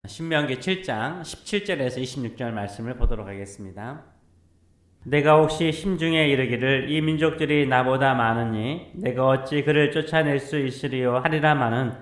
신명기 7장 17절에서 26절 말씀을 보도록 하겠습니다. 내가 혹시 심중에 이르기를 이 민족들이 나보다 많으니 내가 어찌 그를 쫓아낼 수 있으리요 하리라마는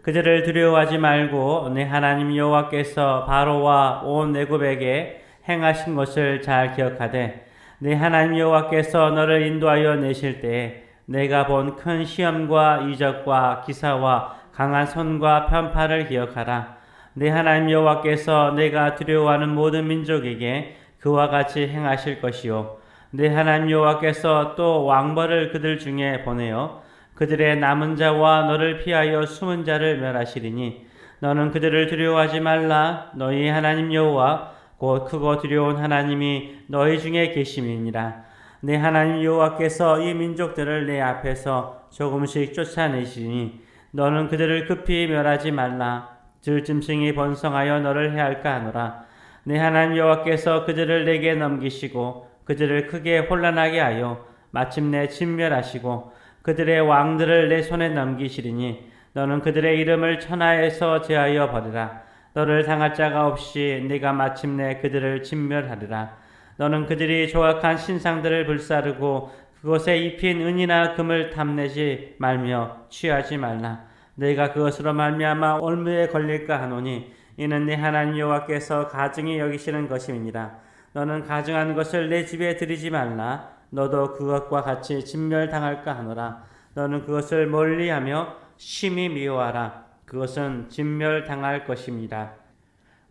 그들을 두려워하지 말고 내 하나님 여호와께서 바로와 온 애굽에게 행하신 것을 잘 기억하되 내 하나님 여호와께서 너를 인도하여 내실 때에 내가 본 큰 시험과 이적과 기사와 강한 손과 편팔을 기억하라. 내 하나님 여호와께서 내가 두려워하는 모든 민족에게 그와 같이 행하실 것이요 내 하나님 여호와께서 또 왕벌을 그들 중에 보내어 그들의 남은 자와 너를 피하여 숨은 자를 멸하시리니 너는 그들을 두려워하지 말라. 너희 하나님 여호와 곧 크고 두려운 하나님이 너희 중에 계심이니라. 내 하나님 여호와께서 이 민족들을 내 앞에서 조금씩 쫓아내시니 너는 그들을 급히 멸하지 말라. 들짐승이 번성하여 너를 해할까 하노라. 내 하나님 여호와께서 그들을 내게 넘기시고 그들을 크게 혼란하게 하여 마침내 진멸하시고 그들의 왕들을 내 손에 넘기시리니 너는 그들의 이름을 천하에서 제하여 버리라. 너를 당할 자가 없이 네가 마침내 그들을 진멸하리라. 너는 그들이 조각한 신상들을 불사르고 그것에 입힌 은이나 금을 탐내지 말며 취하지 말라. 내가 그것으로 말미암아 올무에 걸릴까 하노니 이는 네 하나님 여호와께서 가증히 여기시는 것임이니라. 너는 가증한 것을 내 집에 들이지 말라. 너도 그것과 같이 진멸당할까 하노라. 너는 그것을 멀리하며 심히 미워하라. 그것은 진멸당할 것입니다.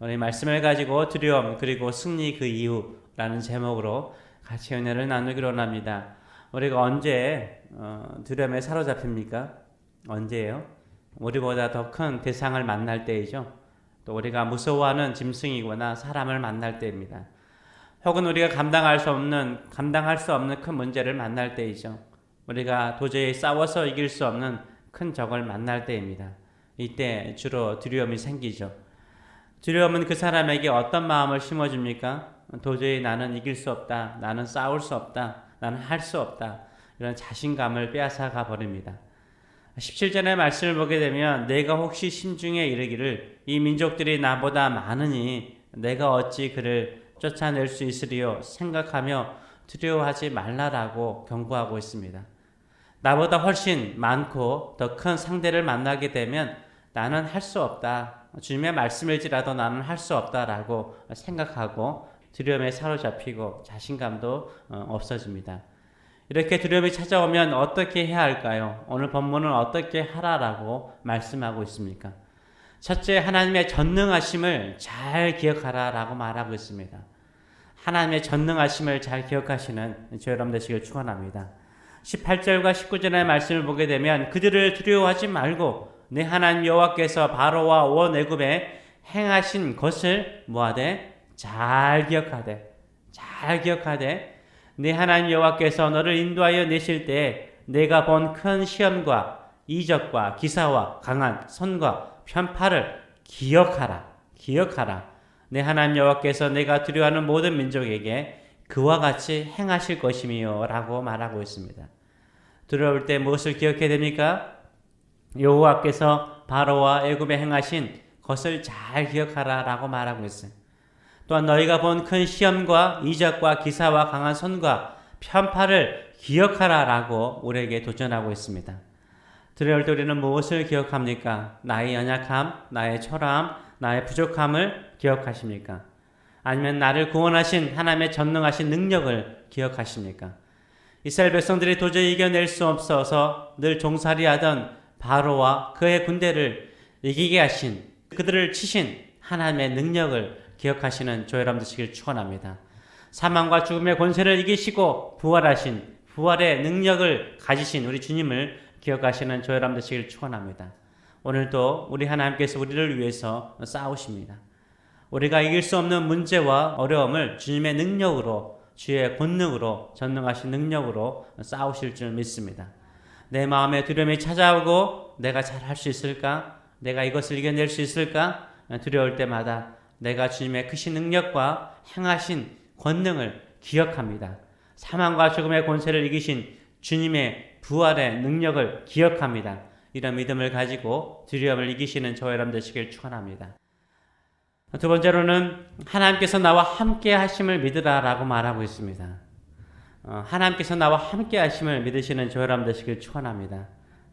오늘 말씀을 가지고 두려움 그리고 승리 그 이유라는 제목으로 같이 은혜를 나누기로 합니다. 우리가 언제 두려움에 사로잡힙니까? 언제예요? 우리보다 더 큰 대상을 만날 때이죠. 또 우리가 무서워하는 짐승이거나 사람을 만날 때입니다. 혹은 우리가 감당할 수 없는 큰 문제를 만날 때이죠. 우리가 도저히 싸워서 이길 수 없는 큰 적을 만날 때입니다. 이때 주로 두려움이 생기죠. 두려움은 그 사람에게 어떤 마음을 심어줍니까? 도저히 나는 이길 수 없다. 나는 싸울 수 없다. 나는 할 수 없다. 이런 자신감을 빼앗아가 버립니다. 17절의 말씀을 보게 되면 내가 혹시 심중에 이르기를 이 민족들이 나보다 많으니 내가 어찌 그를 쫓아낼 수 있으리요 생각하며 두려워하지 말라라고 경고하고 있습니다. 나보다 훨씬 많고 더 큰 상대를 만나게 되면 나는 할 수 없다. 주님의 말씀일지라도 나는 할 수 없다라고 생각하고 두려움에 사로잡히고 자신감도 없어집니다. 이렇게 두려움이 찾아오면 어떻게 해야 할까요? 오늘 본문은 어떻게 하라라고 말씀하고 있습니까? 첫째, 하나님의 전능하심을 잘 기억하라라고 말하고 있습니다. 하나님의 전능하심을 잘 기억하시는 저 여러분 되시길 축원합니다. 18절과 19절의 말씀을 보게 되면 그들을 두려워하지 말고 내 하나님 여호와께서 바로와 온 애굽에 행하신 것을 뭐하되 잘 기억하되 내 하나님 여호와께서 너를 인도하여 내실 때에 내가 본 큰 시험과 이적과 기사와 강한 손과 편팔을 기억하라. 내 하나님 여호와께서 내가 두려워하는 모든 민족에게 그와 같이 행하실 것이미요 라고 말하고 있습니다. 두려울 때 무엇을 기억해야 됩니까? 여호와께서 바로와 애굽에 행하신 것을 잘 기억하라 라고 말하고 있어요. 또한 너희가 본 큰 시험과 이적과 기사와 강한 손과 편팔을 기억하라 라고 우리에게 도전하고 있습니다. 두려울 때 우리는 무엇을 기억합니까? 나의 연약함, 나의 초라함, 나의 부족함을 기억하십니까? 아니면 나를 구원하신 하나님의 전능하신 능력을 기억하십니까? 이스라엘 백성들이 도저히 이겨낼 수 없어서 늘 종살이하던 바로와 그의 군대를 이기게 하신 그들을 치신 하나님의 능력을 기억하시는 저 여러분 되시길 축원합니다. 사망과 죽음의 권세를 이기시고 부활하신 부활의 능력을 가지신 우리 주님을 기억하시는 저 여러분 되시길 축원합니다. 오늘도 우리 하나님께서 우리를 위해서 싸우십니다. 우리가 이길 수 없는 문제와 어려움을 주님의 능력으로 주의 권능으로 전능하신 능력으로 싸우실 줄 믿습니다. 내 마음에 두려움이 찾아오고 내가 잘 할 수 있을까? 내가 이것을 이겨낼 수 있을까? 두려울 때마다 내가 주님의 크신 능력과 행하신 권능을 기억합니다. 사망과 죽음의 권세를 이기신 주님의 부활의 능력을 기억합니다. 이런 믿음을 가지고 두려움을 이기시는 저와 여러분 되시길 축원합니다. 두 번째로는 하나님께서 나와 함께 하심을 믿으라라고 말하고 있습니다. 하나님께서 나와 함께 하심을 믿으시는 저와 여러분 되시길 축원합니다.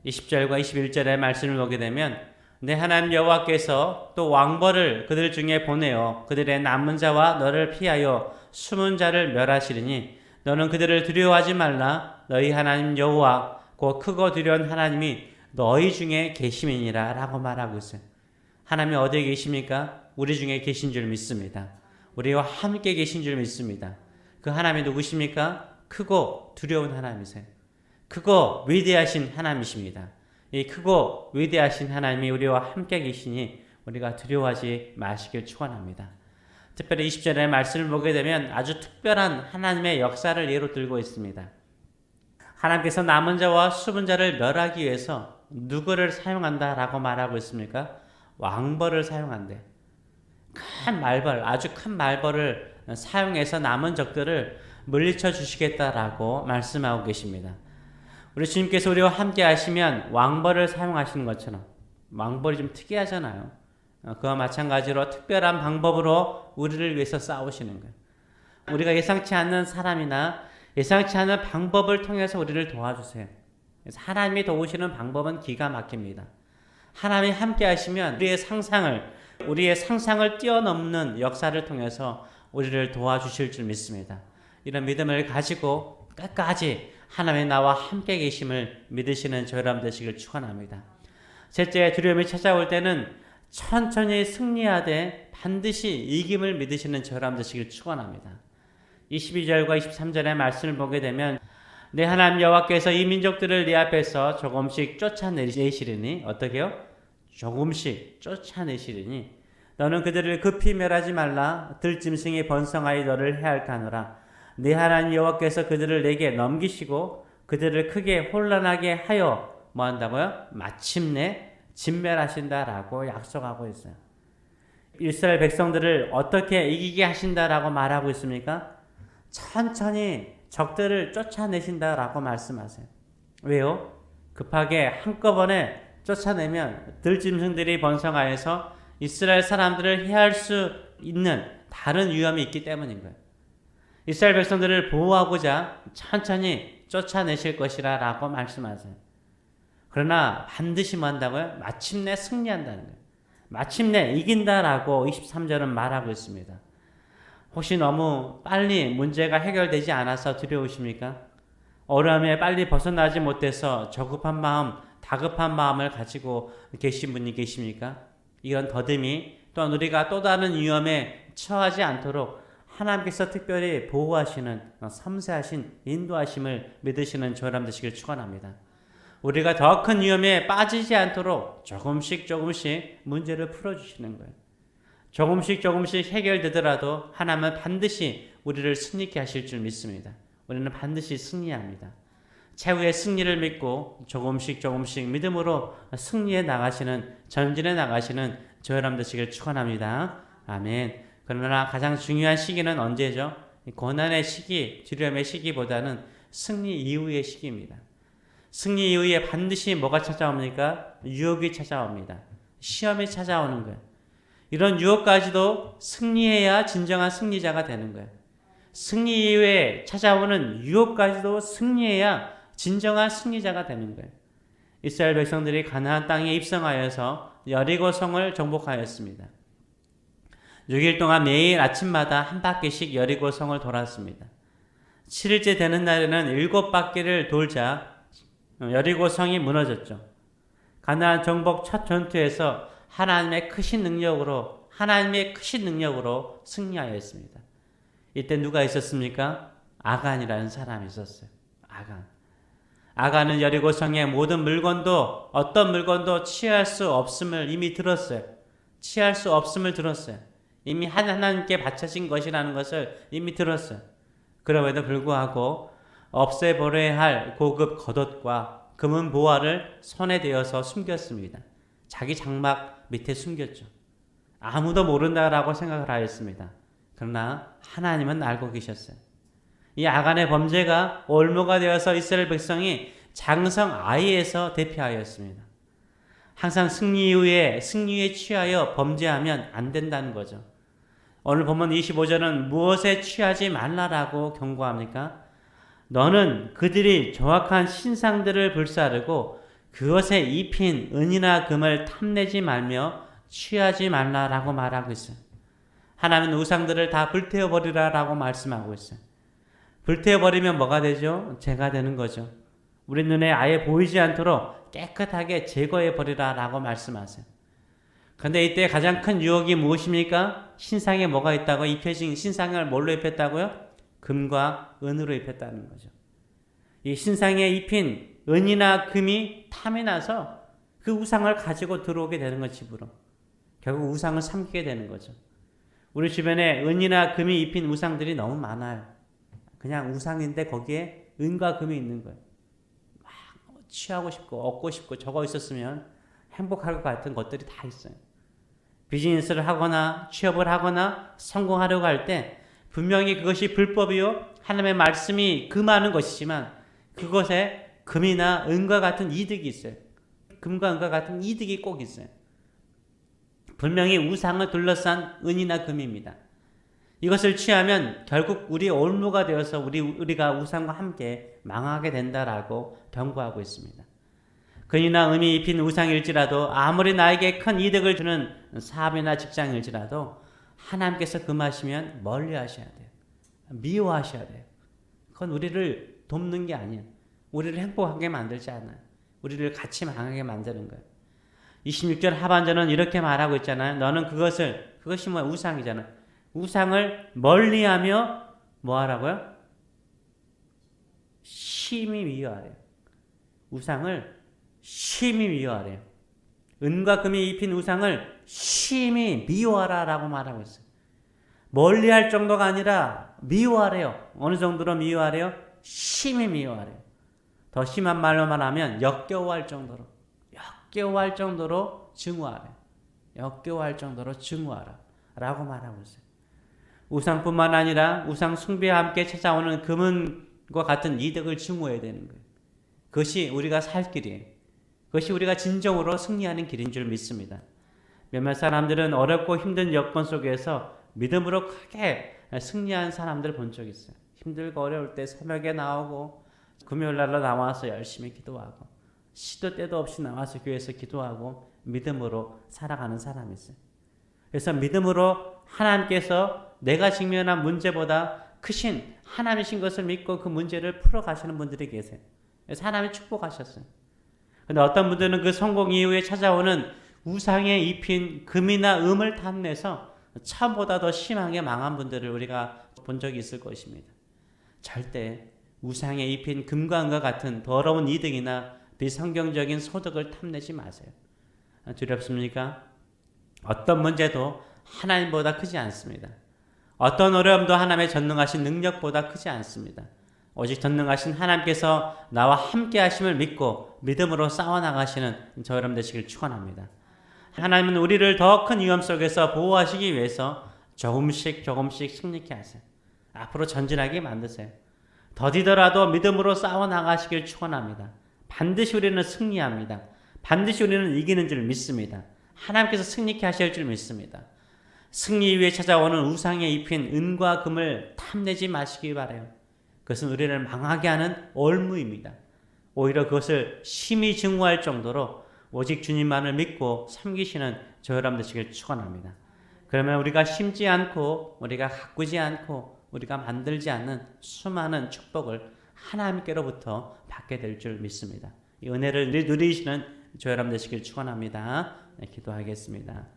20절과 21절의 말씀을 보게 되면 내 하나님 여호와께서 또 왕벌을 그들 중에 보내어 그들의 남은 자와 너를 피하여 숨은 자를 멸하시리니 너는 그들을 두려워하지 말라. 너희 하나님 여호와 곧 크고 두려운 하나님이 너희 중에 계심이니라 라고 말하고 있어요. 하나님이 어디에 계십니까? 우리 중에 계신 줄 믿습니다. 우리와 함께 계신 줄 믿습니다. 그 하나님이 누구십니까? 크고 두려운 하나님이세요. 크고 위대하신 하나님이십니다. 이 크고 위대하신 하나님이 우리와 함께 계시니 우리가 두려워하지 마시길 축원합니다. 특별히 20절의 말씀을 보게 되면 아주 특별한 하나님의 역사를 예로 들고 있습니다. 하나님께서 남은 자와 숨은 자를 멸하기 위해서 누구를 사용한다라고 말하고 있습니까? 왕벌을 사용한대. 큰 말벌, 아주 큰 말벌을 사용해서 남은 적들을 물리쳐 주시겠다라고 말씀하고 계십니다. 우리 주님께서 우리와 함께 하시면 왕벌을 사용하시는 것처럼, 왕벌이 좀 특이하잖아요. 그와 마찬가지로 특별한 방법으로 우리를 위해서 싸우시는 거예요. 우리가 예상치 않는 사람이나 예상치 않은 방법을 통해서 우리를 도와주세요. 그래서 하나님이 도우시는 방법은 기가 막힙니다. 하나님이 함께 하시면 우리의 상상을 뛰어넘는 역사를 통해서 우리를 도와주실 줄 믿습니다. 이런 믿음을 가지고 끝까지 하나님의 나와 함께 계심을 믿으시는 저와 여러분 되시길 축원합니다. 셋째, 두려움이 찾아올 때는 천천히 승리하되 반드시 이김을 믿으시는 저와 여러분 되시길 축원합니다. 22절과 23절의 말씀을 보게 되면 내 하나님 여호와께서 이 민족들을 네 앞에서 조금씩 쫓아내시리니 어떻게요? 조금씩 쫓아내시리니 너는 그들을 급히 멸하지 말라. 들짐승이 번성하여 너를 해할까 하노라. 네 하나님 여호와께서 그들을 내게 넘기시고 그들을 크게 혼란하게 하여 뭐 한다고요? 마침내 진멸하신다라고 약속하고 있어요. 이스라엘 백성들을 어떻게 이기게 하신다라고 말하고 있습니까? 천천히 적들을 쫓아내신다라고 말씀하세요. 왜요? 급하게 한꺼번에 쫓아내면 들짐승들이 번성하여서 이스라엘 사람들을 해할 수 있는 다른 위험이 있기 때문인 거예요. 이스라엘 백성들을 보호하고자 천천히 쫓아내실 것이라 라고 말씀하세요. 그러나 반드시 뭐 한다고요? 마침내 승리한다는 거예요. 마침내 이긴다라고 23절은 말하고 있습니다. 혹시 너무 빨리 문제가 해결되지 않아서 두려우십니까? 어려움에 빨리 벗어나지 못해서 저급한 마음, 다급한 마음을 가지고 계신 분이 계십니까? 이런 더듬이 또한 우리가 또 다른 위험에 처하지 않도록 하나님께서 특별히 보호하시는 섬세하신 인도하심을 믿으시는 저와 여러분 되시길 축원합니다. 우리가 더 큰 위험에 빠지지 않도록 조금씩 문제를 풀어주시는 거예요. 조금씩 해결되더라도 하나님은 반드시 우리를 승리케 하실 줄 믿습니다. 우리는 반드시 승리합니다. 최후의 승리를 믿고 조금씩 믿음으로 전진해 나가시는 저와 여러분 되시길 축원합니다. 아멘. 그러나 가장 중요한 시기는 언제죠? 고난의 시기, 두려움의 시기보다는 승리 이후의 시기입니다. 승리 이후에 반드시 뭐가 찾아옵니까? 유혹이 찾아옵니다. 시험이 찾아오는 거예요. 이런 유혹까지도 승리해야 진정한 승리자가 되는 거예요. 승리 이후에 찾아오는 유혹까지도 승리해야 진정한 승리자가 되는 거예요. 이스라엘 백성들이 가나안 땅에 입성하여서 여리고성을 정복하였습니다. 6일 동안 매일 아침마다 한 바퀴씩 여리고성을 돌았습니다. 7일째 되는 날에는 7바퀴를 돌자 여리고성이 무너졌죠. 가나안 정복 첫 전투에서 하나님의 크신 능력으로 승리하였습니다. 이때 누가 있었습니까? 아간이라는 사람이 있었어요. 아간은 여리고성의 모든 물건도 어떤 물건도 취할 수 없음을 이미 들었어요. 이미 하나님께 바쳐진 것이라는 것을 이미 들었어요. 그럼에도 불구하고 없애버려야 할 고급 겉옷과 금은 보화를 손에 대어서 숨겼습니다. 자기 장막 밑에 숨겼죠. 아무도 모른다라고 생각을 하였습니다. 그러나 하나님은 알고 계셨어요. 이 아간의 범죄가 올무가 되어서 이스라엘 백성이 장성 아이에서 대피하였습니다. 항상 승리에 취하여 범죄하면 안 된다는 거죠. 오늘 본문 25절은 무엇에 취하지 말라라고 경고합니까? 너는 그들이 조악한 신상들을 불사르고 그것에 입힌 은이나 금을 탐내지 말며 취하지 말라라고 말하고 있어요. 하나님은 우상들을 다 불태워버리라라고 말씀하고 있어요. 불태워버리면 뭐가 되죠? 죄가 되는 거죠. 우리 눈에 아예 보이지 않도록 깨끗하게 제거해버리라라고 말씀하세요. 그런데 이때 가장 큰 유혹이 무엇입니까? 신상에 뭐가 있다고? 입혀진 신상을 뭘로 입혔다고요? 금과 은으로 입혔다는 거죠. 이 신상에 입힌 은이나 금이 탐이 나서 그 우상을 가지고 들어오게 되는 거 집으로. 결국 우상을 삼키게 되는 거죠. 우리 주변에 은이나 금이 입힌 우상들이 너무 많아요. 그냥 우상인데 거기에 은과 금이 있는 거예요. 막 취하고 싶고 얻고 싶고 저거 있었으면 행복할 것 같은 것들이 다 있어요. 비즈니스를 하거나 취업을 하거나 성공하려고 할 때 분명히 그것이 불법이요 하나님의 말씀이 금하는 것이지만 그것에 금이나 은과 같은 이득이 있어요. 금과 은과 같은 이득이 꼭 있어요. 분명히 우상을 둘러싼 은이나 금입니다. 이것을 취하면 결국 우리의 올무가 되어서 우리가 우상과 함께 망하게 된다라고 경고하고 있습니다. 금이나 은이 입힌 우상일지라도 아무리 나에게 큰 이득을 주는 사업이나 직장일지라도 하나님께서 금하시면 멀리 하셔야 돼요. 미워하셔야 돼요. 그건 우리를 돕는 게 아니에요. 우리를 행복하게 만들지 않아요. 우리를 같이 망하게 만드는 거예요. 26절 하반절은 이렇게 말하고 있잖아요. 너는 그것이 뭐야? 우상이잖아요. 우상을 멀리하며 뭐 하라고요? 심히 미워하래요. 우상을 심히 미워하래요. 은과 금이 입힌 우상을 심히 미워하라라고 말하고 있어요. 멀리할 정도가 아니라 미워하래요. 어느 정도로 미워하래요? 심히 미워하래요. 더 심한 말로 말하면 역겨워할 정도로 증오하래요. 역겨워할 정도로 증오하라 라고 말하고 있어요. 우상뿐만 아니라 우상 숭배와 함께 찾아오는 금은과 같은 이득을 증오해야 되는 거예요. 그것이 우리가 살 길이에요. 그것이 우리가 진정으로 승리하는 길인 줄 믿습니다. 몇몇 사람들은 어렵고 힘든 여건 속에서 믿음으로 크게 승리한 사람들 본 적 있어요. 힘들고 어려울 때 새벽에 나오고 금요일날로 나와서 열심히 기도하고 시도 때도 없이 나와서 교회에서 기도하고 믿음으로 살아가는 사람이 있어요. 그래서 믿음으로 하나님께서 내가 직면한 문제보다 크신 하나님이신 것을 믿고 그 문제를 풀어가시는 분들이 계세요. 그래서 하나님이 축복하셨어요. 근데 어떤 분들은 그 성공 이후에 찾아오는 우상에 입힌 금이나 음을 탐내서 처음보다 더 심하게 망한 분들을 우리가 본 적이 있을 것입니다. 절대 우상에 입힌 금과 은과 같은 더러운 이득이나 비성경적인 소득을 탐내지 마세요. 두렵습니까? 어떤 문제도 하나님보다 크지 않습니다. 어떤 어려움도 하나님의 전능하신 능력보다 크지 않습니다. 오직 전능하신 하나님께서 나와 함께 하심을 믿고 믿음으로 싸워나가시는 저 여러분 되시길 축원합니다. 하나님은 우리를 더 큰 위험 속에서 보호하시기 위해서 조금씩 승리케 하세요. 앞으로 전진하게 만드세요. 더디더라도 믿음으로 싸워나가시길 축원합니다. 반드시 우리는 승리합니다. 반드시 우리는 이기는 줄 믿습니다. 하나님께서 승리케 하실 줄 믿습니다. 승리 위에 찾아오는 우상에 입힌 은과 금을 탐내지 마시기 바라요. 그것은 우리를 망하게 하는 올무입니다. 오히려 그것을 심히 증오할 정도로 오직 주님만을 믿고 섬기시는 저 여러분 되시길 축원합니다. 그러면 우리가 심지 않고 우리가 가꾸지 않고 우리가 만들지 않는 수많은 축복을 하나님께로부터 받게 될 줄 믿습니다. 이 은혜를 누리시는 저 여러분 되시길 축원합니다. 네, 기도하겠습니다.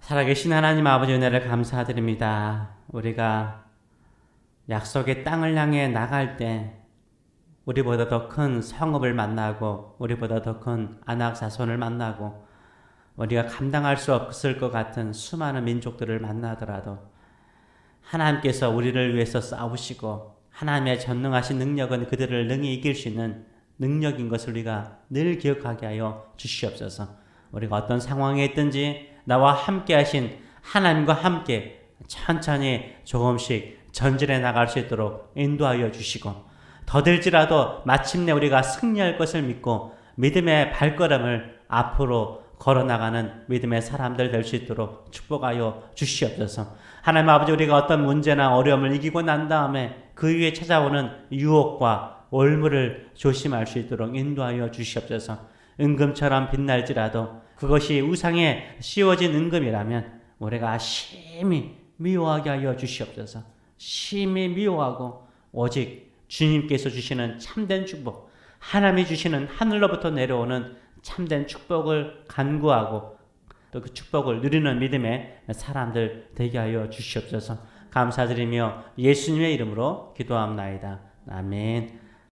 살아계신 하나님 아버지 은혜를 감사드립니다. 우리가 약속의 땅을 향해 나갈 때 우리보다 더 큰 성읍을 만나고 우리보다 더 큰 안악 자손을 만나고 우리가 감당할 수 없을 것 같은 수많은 민족들을 만나더라도 하나님께서 우리를 위해서 싸우시고 하나님의 전능하신 능력은 그들을 능히 이길 수 있는 능력인 것을 우리가 늘 기억하게 하여 주시옵소서. 우리가 어떤 상황에 있든지 나와 함께 하신 하나님과 함께 천천히 조금씩 전진해 나갈 수 있도록 인도하여 주시고 더딜지라도 마침내 우리가 승리할 것을 믿고 믿음의 발걸음을 앞으로 걸어나가는 믿음의 사람들 될 수 있도록 축복하여 주시옵소서. 하나님 아버지, 우리가 어떤 문제나 어려움을 이기고 난 다음에 그 위에 찾아오는 유혹과 올무를 조심할 수 있도록 인도하여 주시옵소서. 은금처럼 빛날지라도 그것이 우상에 씌워진 은금이라면 우리가 심히 미워하게 하여 주시옵소서. 심히 미워하고 오직 주님께서 주시는 참된 축복, 하나님이 주시는 하늘로부터 내려오는 참된 축복을 간구하고 또 그 축복을 누리는 믿음의 사람들 되게 하여 주시옵소서. 감사드리며 예수님의 이름으로 기도합나이다. 아멘.